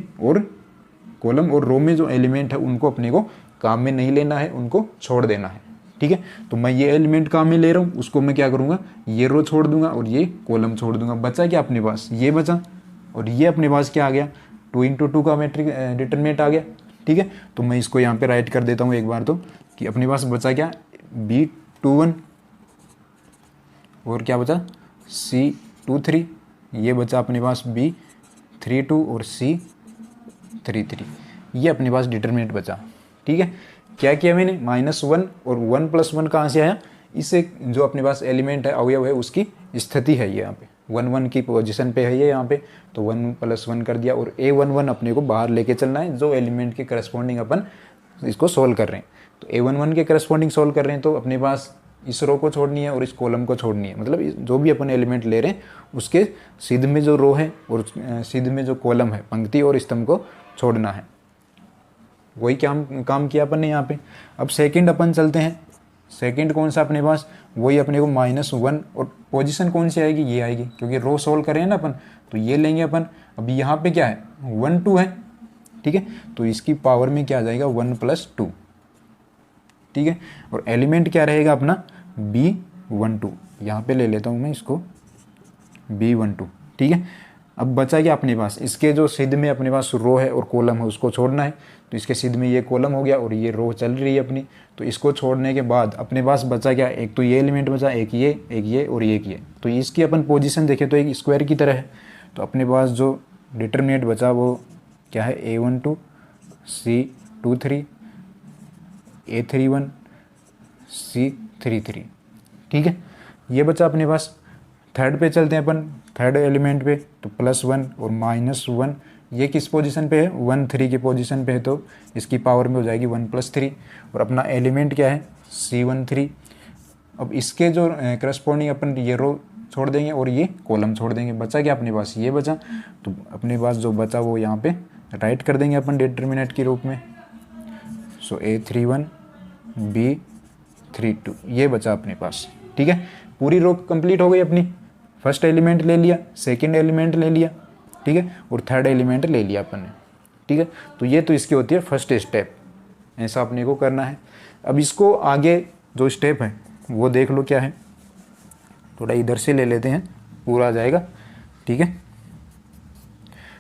और रो में जो एलिमेंट है उनको अपने को काम में नहीं लेना है, उनको छोड़ देना है, ठीक है। तो मैं ये एलिमेंट काम में ले रहा हूँ, उसको मैं क्या करूँगा ये रो छोड़ दूंगा और ये कॉलम छोड़ दूंगा। बचा क्या अपने पास, ये बचा, और ये अपने पास क्या आ गया 2 × 2 का मैट्रिक डिटरमिनेंट आ गया, ठीक है। तो मैं इसको यहाँ पे राइट कर देता हूँ एक बार तो, कि अपने पास बचा क्या B21 और क्या बचा C23, ये बचा अपने पास B32 और C33, ये अपने पास डिटरमिनेंट बचा, ठीक है। क्या किया मैंने -1 और 1 + 1 कहाँ से आया, इससे जो अपने पास एलिमेंट है अवयव है उसकी स्थिति है ये यहाँ पे 1 1 की पोजीशन पे है ये यहाँ पे, तो 1 + 1 कर दिया, और A11 अपने को बाहर लेके चलना है, जो एलिमेंट के करस्पॉन्डिंग अपन इसको सोल्व कर रहे हैं। तो A11 के करस्पॉन्डिंग सोल्व कर रहे हैं, तो अपने पास इस रो को छोड़नी है और इस कॉलम को छोड़नी है, मतलब जो भी अपन एलिमेंट ले रहे हैं उसके सीध में जो रो है और सीध में जो कॉलम है, पंक्ति और स्तंभ को छोड़ना है। वही काम किया अपन ने यहाँ पे। अब सेकंड अपन चलते हैं। सेकंड कौन सा अपने पास, वही अपने को -1, और पोजीशन कौन सी आएगी, ये आएगी, क्योंकि रो सोल्व करें ना अपन, तो ये लेंगे अपन। अब यहाँ पे क्या है, 1 2 है, ठीक है, तो इसकी पावर में क्या आ जाएगा, 1 + 2, ठीक है। और एलिमेंट क्या रहेगा अपना, B12, यहाँ पे ले लेता हूँ मैं इसको B12, ठीक है। अब बचा क्या अपने पास, इसके जो सिद्ध में अपने पास रो है और कॉलम है उसको छोड़ना है, तो इसके सिद्ध में ये कॉलम हो गया और ये रो चल रही है अपनी। तो इसको छोड़ने के बाद अपने पास बचा क्या, एक तो ये एलिमेंट बचा, एक ये और एक ये। तो इसकी अपन पोजीशन देखें तो एक स्क्वायर की तरह है। तो अपने पास जो डिटरमिनेंट बचा वो क्या है, A12 C23 A31 C33, ठीक है, ये बचा अपने पास। थर्ड पे चलते हैं अपन, थर्ड एलिमेंट पे, तो +1 और -1, ये किस पोजीशन पे है, 1 3 की पोजीशन पे है, तो इसकी पावर में हो जाएगी 1 + 3, और अपना एलिमेंट क्या है, C13। अब इसके जो करस्पॉन्डिंग अपन ये रो छोड़ देंगे और ये कॉलम छोड़ देंगे, बचा क्या अपने पास, ये बचा। तो अपने पास जो बचा वो यहाँ पे राइट कर देंगे अपन डिटरमिनेंट के रूप में। सो A31 B32 ये बचा अपने पास, ठीक है। पूरी रो कंप्लीट हो गई अपनी। फर्स्ट एलिमेंट ले लिया, सेकंड एलिमेंट ले लिया, ठीक है, और थर्ड एलिमेंट ले लिया अपन ने, ठीक है। तो ये तो इसकी होती है फर्स्ट स्टेप, ऐसा अपने को करना है। अब इसको आगे जो स्टेप है वो देख लो क्या है, थोड़ा इधर से ले लेते हैं, पूरा आ जाएगा, ठीक है।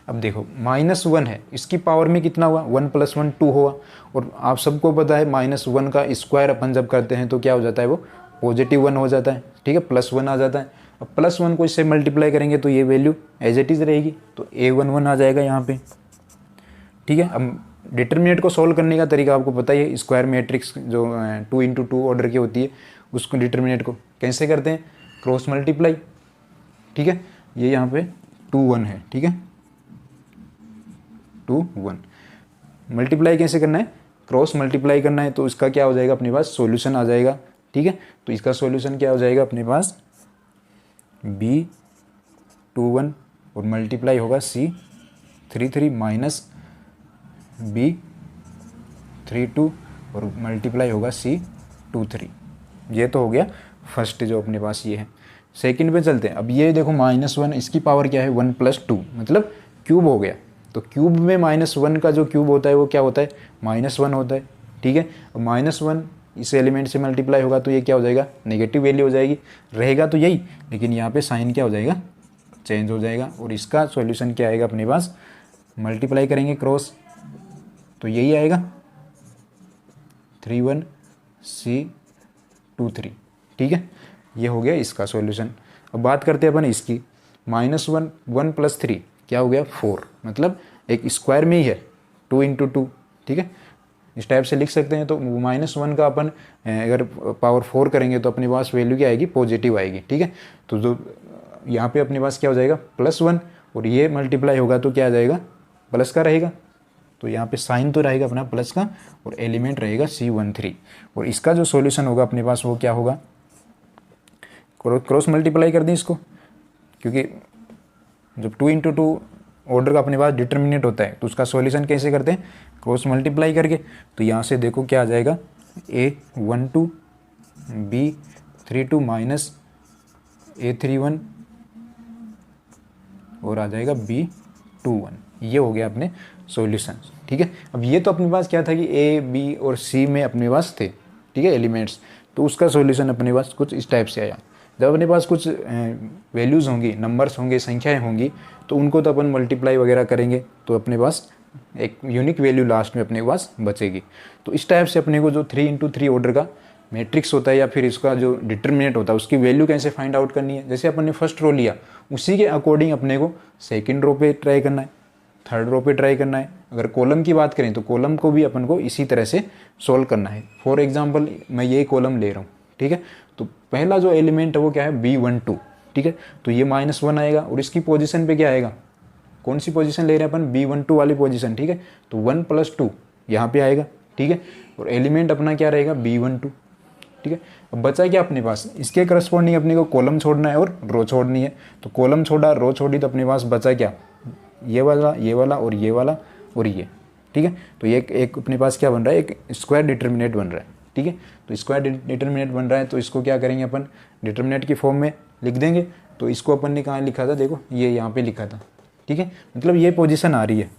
अब देखो -1 है, इसकी पावर में कितना हुआ, 1 + 1 2 हुआ, और आप सबको पता है -1 का स्क्वायर अपन जब करते हैं तो क्या हो जाता है, वो +1 हो जाता है, ठीक है, +1 आ जाता है। अब +1 को इससे मल्टीप्लाई करेंगे तो ये वैल्यू एज इट इज़ रहेगी, तो A11 आ जाएगा यहाँ पे, ठीक है। अब डिटरमिनेंट को सोल्व करने का तरीका आपको पता ही है, स्क्वायर मैट्रिक्स जो 2 × 2 ऑर्डर की होती है, उसको डिटरमिनेंट को कैसे करते हैं, क्रॉस मल्टीप्लाई, ठीक है। ये यहाँ पे 2 1 है, ठीक है, 2 1 मल्टीप्लाई कैसे करना है, क्रॉस मल्टीप्लाई करना है, तो इसका क्या हो जाएगा अपने पास, सॉल्यूशन आ जाएगा, ठीक है। तो इसका सॉल्यूशन क्या हो जाएगा अपने पास, B21 और मल्टीप्लाई होगा C33 - B32 और मल्टीप्लाई होगा C23। ये तो हो गया फर्स्ट जो अपने पास ये है। सेकंड पे चलते हैं। अब ये देखो -1, इसकी पावर क्या है, 1 + 2, मतलब क्यूब हो गया। तो क्यूब में -1 का जो क्यूब होता है वो क्या होता है, -1 होता है, ठीक है। और -1 इस एलिमेंट से मल्टीप्लाई होगा तो ये क्या हो जाएगा, नेगेटिव वैल्यू हो जाएगी, रहेगा तो यही, लेकिन यहाँ पे साइन क्या हो जाएगा, चेंज हो जाएगा। और इसका सॉल्यूशन क्या आएगा अपने पास, मल्टीप्लाई करेंगे क्रॉस तो यही आएगा 31 C23, ठीक है। ये हो गया इसका सॉल्यूशन। अब बात करते हैं अपन इसकी, -1 1 + 3 क्या हो गया, 4, मतलब एक स्क्वायर में ही है, 2 × 2, ठीक है, इस टाइप से लिख सकते हैं। तो -1 का अपन अगर पावर 4 करेंगे तो अपने पास वैल्यू क्या आएगी, पॉजिटिव आएगी, ठीक है। तो जो यहाँ पे अपने पास क्या हो जाएगा, +1, और ये मल्टीप्लाई होगा तो क्या आ जाएगा, प्लस का रहेगा, तो यहाँ पे साइन तो रहेगा अपना प्लस का, और एलिमेंट रहेगा C13। और इसका जो सॉल्यूशन होगा अपने पास वो क्या होगा, क्रॉस मल्टीप्लाई कर दें इसको, क्योंकि जब 2 × 2 ऑर्डर का अपने पास डिटरमिनेंट होता है तो उसका सॉल्यूशन कैसे करते हैं, क्रॉस मल्टीप्लाई करके। तो यहाँ से देखो क्या आ जाएगा, A12 B32 - A31 और आ जाएगा B21। ये हो गया अपने सॉल्यूशन, ठीक है। अब ये तो अपने पास क्या था कि A B और C में अपने पास थे, ठीक है, एलिमेंट्स, तो उसका सॉल्यूशन अपने पास कुछ इस टाइप से आया। जब अपने पास कुछ वैल्यूज़ होंगी, नंबर्स होंगे, संख्याएं होंगी, तो उनको तो अपन मल्टीप्लाई वगैरह करेंगे तो अपने पास एक यूनिक वैल्यू लास्ट में अपने पास बचेगी। तो इस टाइप से अपने को जो 3 × 3 ऑर्डर का मैट्रिक्स होता है या फिर इसका जो डिटरमिनेंट होता है उसकी वैल्यू कैसे फाइंड आउट करनी है। जैसे अपन ने फर्स्ट रो लिया, उसी के अकॉर्डिंग अपने को सेकंड रो पे ट्राई करना है, थर्ड रो पे ट्राई करना है। अगर कॉलम की बात करें तो कॉलम को भी अपन को इसी तरह से सोल्व करना है। फॉर एग्जाम्पल मैं ये कॉलम ले रहा हूँ, ठीक है, तो पहला जो एलिमेंट है वो क्या है, B12, ठीक है। तो ये -1 आएगा और इसकी पोजीशन पे क्या आएगा, कौन सी पोजीशन ले रहे हैं अपन, B12 वाली पोजीशन, ठीक है। तो 1 + 2 यहाँ पे आएगा, ठीक है। और एलिमेंट अपना क्या रहेगा, B12, ठीक है। अब बचा क्या अपने पास, इसके करस्पॉन्डिंग अपने को कॉलम छोड़ना है और रो छोड़नी है। तो कॉलम छोड़ा, रो छोड़ी, तो अपने पास बचा क्या, ये वाला, ये वाला और ये वाला और ये, ठीक है। तो ये एक अपने पास क्या बन रहा है, एक स्क्वायर डिटर्मिनेट बन रहा है, ठीक है। तो स्क्वायर डिटर्मिनेट बन रहा है, तो इसको क्या करेंगे अपन, डिटर्मिनेट की फॉर्म में लिख देंगे। तो इसको अपन ने कहाँ लिखा था, देखो ये यहाँ पे लिखा था, ठीक है। मतलब ये पोजीशन आ रही है,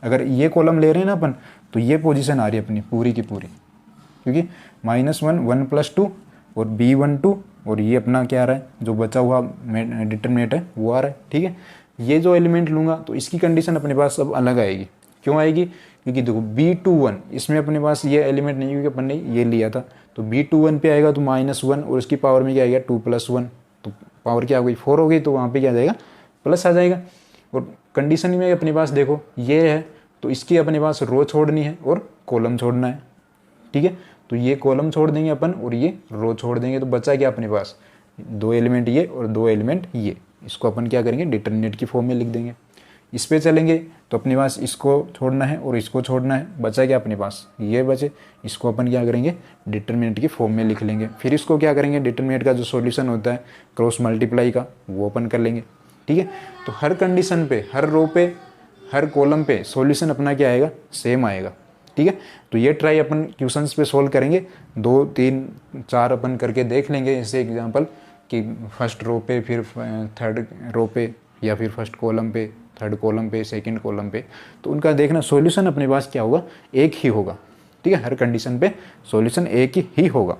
अगर ये कॉलम ले रहे हैं ना अपन, तो ये पोजीशन आ रही है अपनी पूरी की पूरी, क्योंकि -1 1 + 2 और B12 और ये अपना क्या आ रहा है, जो बचा हुआ डिटर्मिनेट है वो आ रहा है, ठीक है। ये जो एलिमेंट लूँगा तो इसकी कंडीशन अपने पास अब अलग आएगी। क्यों आएगी, क्योंकि देखो B21 इसमें अपने पास ये एलिमेंट नहीं, क्योंकि अपन ने ये लिया था। तो B21 पे आएगा तो -1 और उसकी पावर में क्या आएगा, 2 + 1, तो पावर क्या हो गई, 4 हो गई। तो वहाँ पे क्या आ जाएगा, प्लस आ जाएगा। और कंडीशन में अपने पास देखो ये है, तो इसकी अपने पास रो छोड़नी है और कॉलम छोड़ना है, ठीक है। तो ये कॉलम छोड़ देंगे अपन और ये रो छोड़ देंगे, तो बचा क्या अपने पास, 2 एलिमेंट ये और 2 एलिमेंट ये। इसको अपन क्या करेंगे, डिटर्मिनेट की फॉर्म में लिख देंगे। इस पे चलेंगे तो अपने पास इसको छोड़ना है और इसको छोड़ना है, बचा क्या अपने पास, ये बचे। इसको अपन क्या करेंगे, डिटर्मिनेट की फॉर्म में लिख लेंगे। फिर इसको क्या करेंगे, डिटर्मिनेट का जो सॉल्यूशन होता है क्रॉस मल्टीप्लाई का, वो अपन कर लेंगे, ठीक है। तो हर कंडीशन पे, हर रो पे, हर कॉलम पे सॉल्यूशन अपना क्या आएगा, सेम आएगा, ठीक है। तो ये ट्राई अपन क्वेश्चंस पे सोल्व करेंगे, 2 3 4 अपन करके देख लेंगे। जैसे एग्जांपल कि फर्स्ट रो पे, फिर थर्ड रो पे, या फिर फर्स्ट कॉलम पे, थर्ड कॉलम पे, सेकंड कॉलम पे, तो उनका देखना सॉल्यूशन अपने पास क्या होगा, एक ही होगा, ठीक है। हर कंडीशन पे सॉल्यूशन एक ही होगा,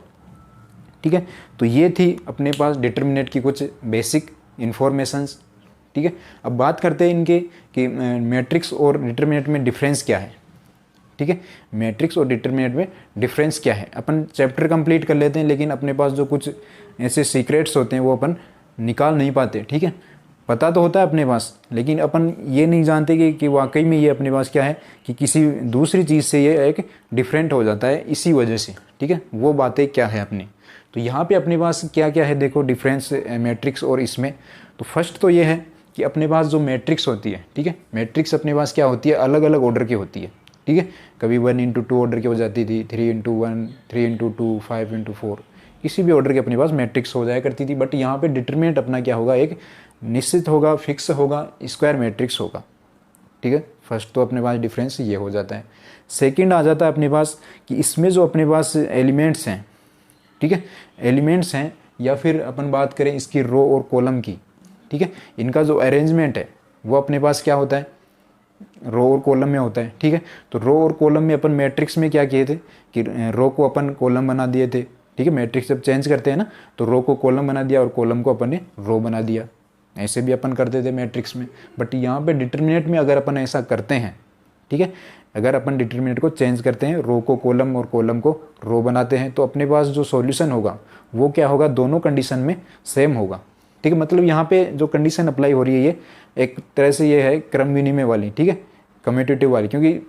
ठीक है। तो ये थी अपने पास डिटर्मिनेट की कुछ बेसिक इन्फॉर्मेशंस, ठीक है। अब बात करते हैं इनके कि मैट्रिक्स और डिटर्मिनेट में डिफरेंस क्या है, ठीक है। मैट्रिक्स और डिटर्मिनेट में डिफरेंस क्या है, अपन चैप्टर कंप्लीट कर लेते हैं, लेकिन अपने पास जो कुछ ऐसे सीक्रेट्स होते हैं वो अपन निकाल नहीं पाते, ठीक है। पता तो होता है अपने पास, लेकिन अपन ये नहीं जानते कि वाकई में ये अपने पास क्या है, कि किसी दूसरी चीज़ से ये एक डिफरेंट हो जाता है इसी वजह से, ठीक है। वो बातें क्या है अपनी, तो यहाँ पे अपने पास क्या क्या है, देखो डिफरेंस मैट्रिक्स और इसमें। तो फर्स्ट तो ये है कि अपने पास जो मैट्रिक्स होती है, ठीक है, मैट्रिक्स अपने पास क्या होती है, अलग अलग ऑर्डर की होती है, ठीक है। कभी 1 × 2 ऑर्डर की हो जाती थी, 3 × 1, 3 × 2, 5 × 4, किसी भी ऑर्डर के अपने पास मैट्रिक्स हो जाया करती थी। बट यहाँ पे डिटर्मिनेंट अपना क्या होगा, एक निश्चित होगा, फिक्स होगा, स्क्वायर मैट्रिक्स होगा, ठीक है। फर्स्ट तो अपने पास डिफरेंस ये हो जाता है। सेकंड आ जाता है अपने पास कि इसमें जो अपने पास एलिमेंट्स हैं, ठीक है, एलिमेंट्स हैं, या फिर अपन बात करें इसकी रो और कॉलम की, ठीक है, इनका जो अरेंजमेंट है वो अपने पास क्या होता है, रो और कॉलम में होता है, ठीक है। तो रो और कॉलम में अपन मैट्रिक्स में क्या किए थे कि रो को अपन कॉलम बना दिए थे, ठीक है। मैट्रिक्स जब चेंज करते हैं ना, तो रो को कॉलम बना दिया और कॉलम को अपन ने रो बना दिया, ऐसे भी अपन करते थे मैट्रिक्स में। बट यहाँ पे डिटर्मिनेंट में अगर अपन ऐसा करते हैं, ठीक है, अगर अपन डिटर्मिनेंट को चेंज करते हैं, रो को कॉलम और कॉलम को रो बनाते हैं, तो अपने पास जो सॉल्यूशन होगा वो क्या होगा, दोनों कंडीशन में सेम होगा, ठीक है। मतलब यहाँ पे जो कंडीशन अप्लाई हो रही है ये एक तरह से ये है क्रम विनिमय वाली, ठीक है, कम्यूटेटिव वाली, क्योंकि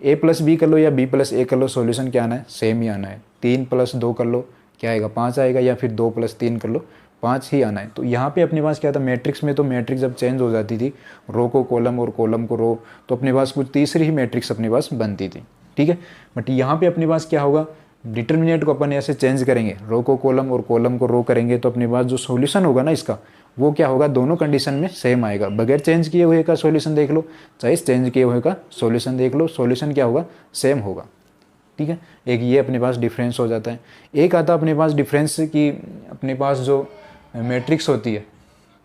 a + b कर लो या b + a कर लो, सॉल्यूशन क्या आना है, सेम ही आना है। 3 + 2 कर लो, क्या आएगा, 5 आएगा, या फिर 2 + 3 कर लो, 5 ही आना है। तो यहाँ पे अपने पास क्या था, मैट्रिक्स में तो मैट्रिक्स जब चेंज हो जाती थी, रो को कॉलम और कॉलम को रो, तो अपने पास कुछ तीसरी ही मैट्रिक्स अपने पास बनती थी, ठीक है। बट यहाँ पे अपने पास क्या होगा, डिटर्मिनेंट को अपन ऐसे चेंज करेंगे, रो को कॉलम और कॉलम को रो करेंगे, तो अपने पास जो सॉल्यूशन होगा ना इसका, वो क्या होगा, दोनों कंडीशन में सेम आएगा। बगैर चेंज किए हुए का सॉल्यूशन देख लो, चाहे चेंज किए हुए का सॉल्यूशन देख लो, सॉल्यूशन क्या होगा, सेम होगा, ठीक है। एक ये अपने पास डिफरेंस हो जाता है। एक आता अपने पास डिफरेंस कि अपने पास जो मैट्रिक्स होती है,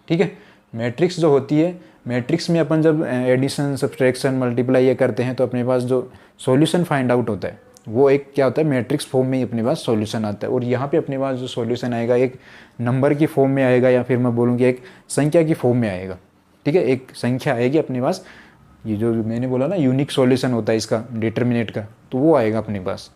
ठीक है, मैट्रिक्स जो होती है, मैट्रिक्स में अपन जब एडिशन, सब्सट्रैक्शन, मल्टीप्लाई ये करते हैं, तो अपने पास जो सॉल्यूशन फाइंड आउट होता है वो एक क्या होता है, मैट्रिक्स फॉर्म में ही अपने पास सॉल्यूशन आता है। और यहाँ पे अपने पास जो सॉल्यूशन आएगा एक नंबर की फॉर्म में आएगा, या फिर मैं बोलूँ कि एक संख्या की फॉर्म में आएगा, ठीक है। एक संख्या आएगी अपने पास, ये जो मैंने बोला ना यूनिक सॉल्यूशन होता है इसका डिटर्मिनेंट का, तो वो आएगा अपने पास,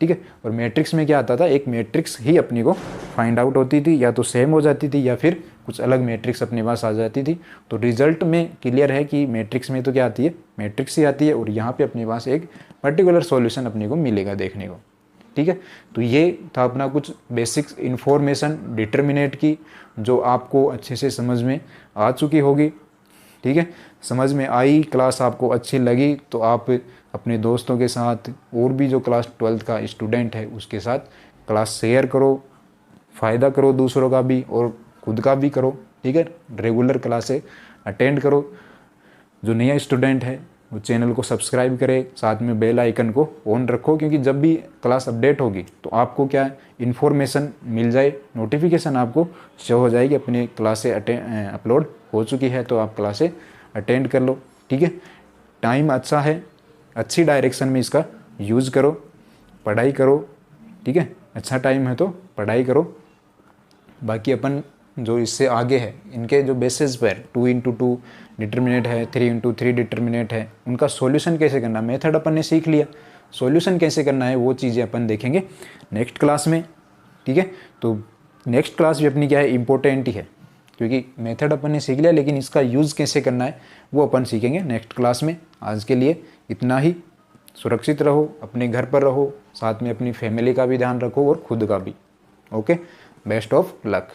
ठीक है। और मैट्रिक्स में क्या आता था, एक मैट्रिक्स ही अपने को फाइंड आउट होती थी, या तो सेम हो जाती थी या फिर कुछ अलग मैट्रिक्स अपने पास आ जाती थी। तो रिजल्ट में क्लियर है कि मैट्रिक्स में तो क्या आती है, मैट्रिक्स ही आती है, और यहाँ पे अपने पास एक पर्टिकुलर सॉल्यूशन अपने को मिलेगा देखने को, ठीक है। तो ये था अपना कुछ बेसिक्स इन्फॉर्मेशन डिटर्मिनेट की, जो आपको अच्छे से समझ में आ चुकी होगी, ठीक है। समझ में आई, क्लास आपको अच्छी लगी तो आप अपने दोस्तों के साथ और भी जो क्लास 12th का स्टूडेंट है उसके साथ क्लास शेयर करो, फ़ायदा करो दूसरों का भी और खुद का भी करो, ठीक है। रेगुलर क्लासें अटेंड करो। जो नया स्टूडेंट है वो चैनल को सब्सक्राइब करे, साथ में बेल आइकन को ऑन रखो, क्योंकि जब भी क्लास अपडेट होगी तो आपको क्या इन्फॉर्मेशन मिल जाए, नोटिफिकेशन आपको शो हो जाएगी अपनी क्लासें अपलोड हो चुकी है, तो आप क्लासें अटेंड कर लो, ठीक है। टाइम अच्छा है, अच्छी डायरेक्शन में इसका यूज़ करो, पढ़ाई करो, ठीक है। अच्छा टाइम है तो पढ़ाई करो। बाकी अपन जो इससे आगे है इनके जो बेसिस पर 2x2 डिटर्मिनेट है, 3x3 डिटर्मिनेट है, उनका सॉल्यूशन कैसे करना, मेथड अपन ने सीख लिया, सॉल्यूशन कैसे करना है वो चीज़ें अपन देखेंगे नेक्स्ट क्लास में, ठीक है। तो नेक्स्ट क्लास भी अपनी क्या है, इम्पोर्टेंट ही है, क्योंकि मेथड अपन ने सीख लिया, लेकिन इसका यूज़ कैसे करना है वो अपन सीखेंगे नेक्स्ट क्लास में। आज के लिए इतना ही। सुरक्षित रहो, अपने घर पर रहो, साथ में अपनी फैमिली का भी ध्यान रखो और खुद का भी। Okay, best of luck.